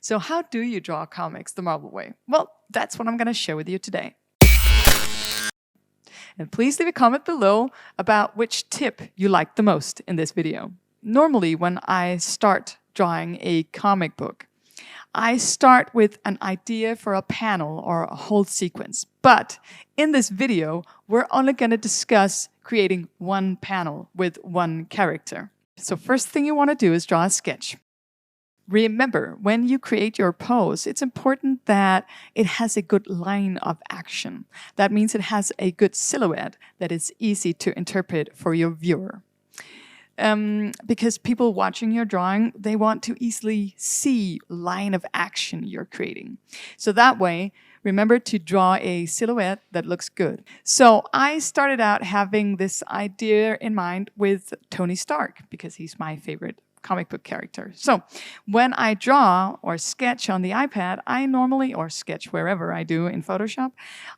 So how do you draw comics the Marvel way? Well, that's what I'm going to share with you today. And please leave a comment below about which tip you like the most in this video. Normally, when I start drawing a comic book, I start with an idea for a panel or a whole sequence. But in this video, we're only going to discuss creating one panel with one character. So first thing you want to do is draw a sketch. Remember, when you create your pose, it's important that it has a good line of action. That means it has a good silhouette that is easy to interpret for your viewer. Because people watching your drawing, they want to easily see line of action you're creating. So that way, remember to draw a silhouette that looks good. So I started out having this idea in mind with Tony Stark, because he's my favorite comic book character. So when I draw or sketch on the iPad, I normally, or sketch wherever I do in Photoshop,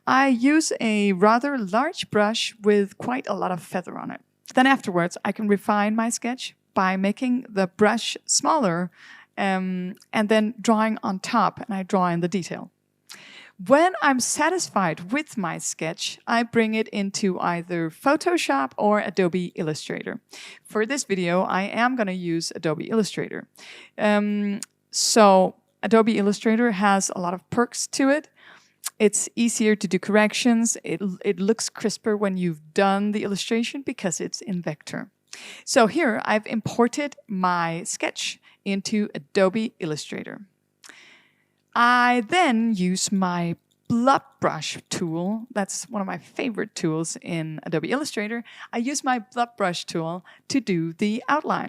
I use a rather large brush with quite a lot of feather on it. Then afterwards, I can refine my sketch by making the brush smaller and then drawing on top, and I draw in the detail. When I'm satisfied with my sketch, I bring it into either Photoshop or Adobe Illustrator. For this video, I am going to use Adobe Illustrator. So Adobe Illustrator has a lot of perks to it. It's easier to do corrections. It looks crisper when you've done the illustration because it's in vector. So here I've imported my sketch into Adobe Illustrator. I then use my blob brush tool. That's one of my favorite tools in Adobe Illustrator. I use my blob brush tool to do the outline.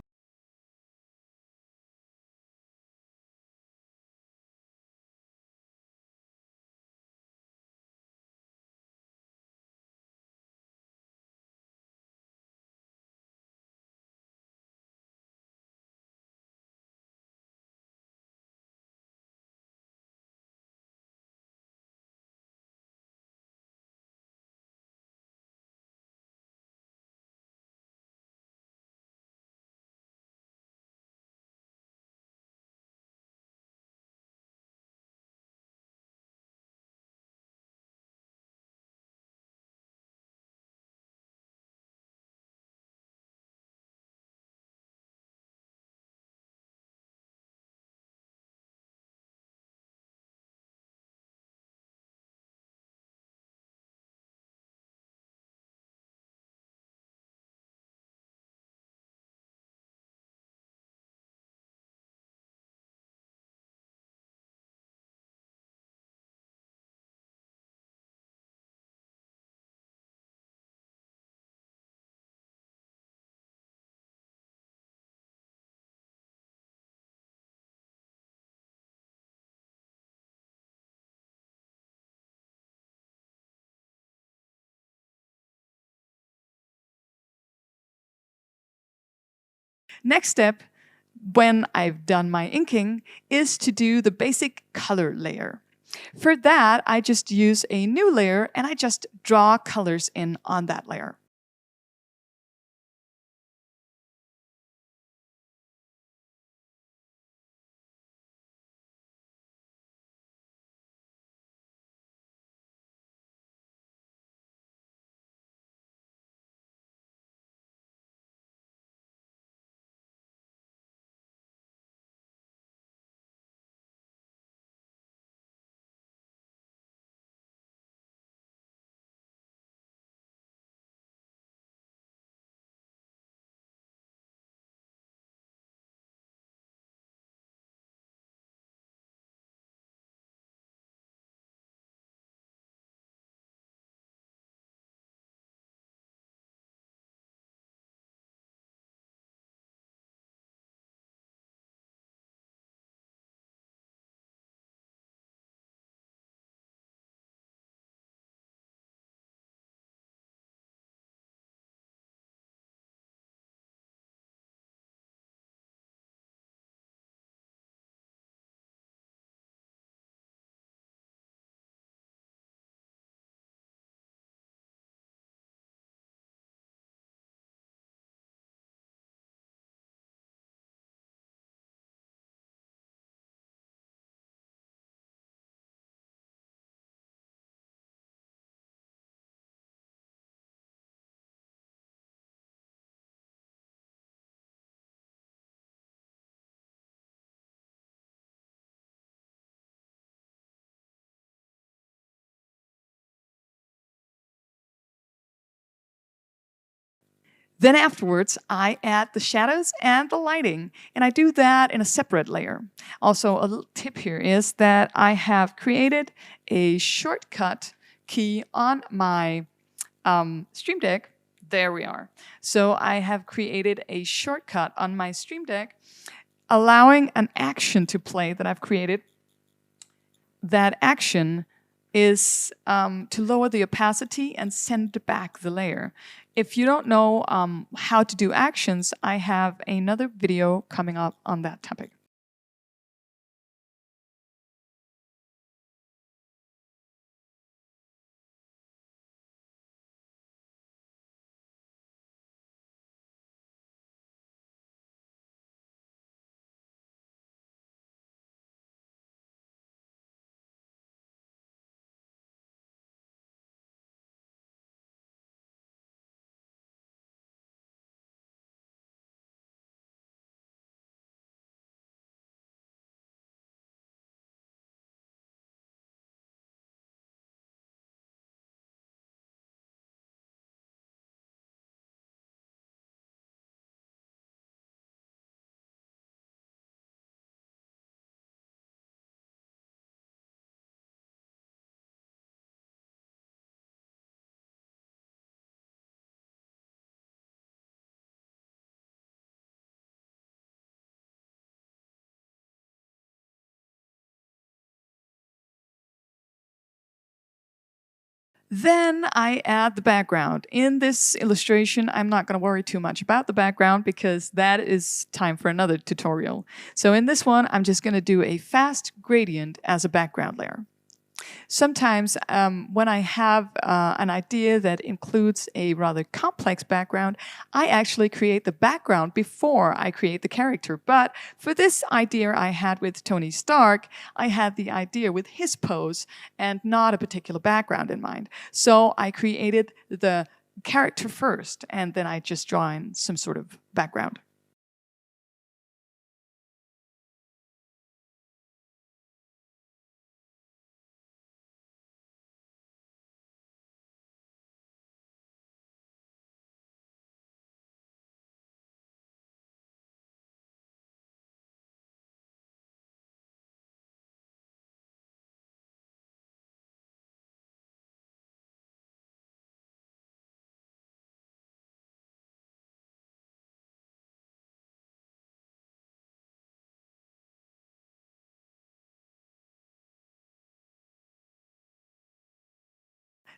Next step, when I've done my inking, is to do the basic color layer. For that, I just use a new layer and I just draw colors in on that layer. Then afterwards, I add the shadows and the lighting, and I do that in a separate layer. Also, a little tip here is that I have created a shortcut key on my Stream Deck. There we are. So I have created a shortcut on my Stream Deck, allowing an action to play that I've created. That action is to lower the opacity and send back the layer. If you don't know how to do actions, I have another video coming up on that topic. Then I add the background. In this illustration, I'm not going to worry too much about the background because that is time for another tutorial. So in this one, I'm just going to do a fast gradient as a background layer. Sometimes when I have an idea that includes a rather complex background, I actually create the background before I create the character. But for this idea I had with Tony Stark, I had the idea with his pose and not a particular background in mind. So I created the character first, and then I just draw in some sort of background.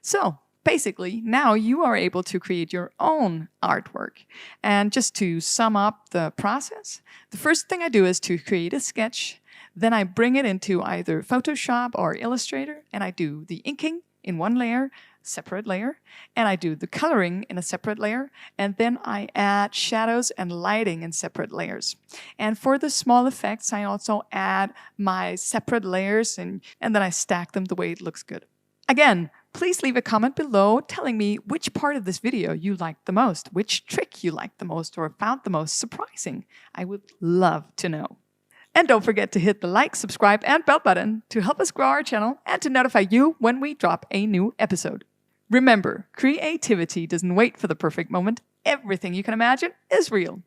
So basically, now you are able to create your own artwork. And just to sum up the process, the first thing I do is to create a sketch. Then I bring it into either Photoshop or Illustrator, and I do the inking in one layer, separate layer, and I do the coloring in a separate layer, and then I add shadows and lighting in separate layers. And for the small effects, I also add my separate layers, and then I stack them the way it looks good. Again, please leave a comment below telling me which part of this video you liked the most, which trick you liked the most or found the most surprising. I would love to know. And don't forget to hit the like, subscribe, and bell button to help us grow our channel and to notify you when we drop a new episode. Remember, creativity doesn't wait for the perfect moment. Everything you can imagine is real.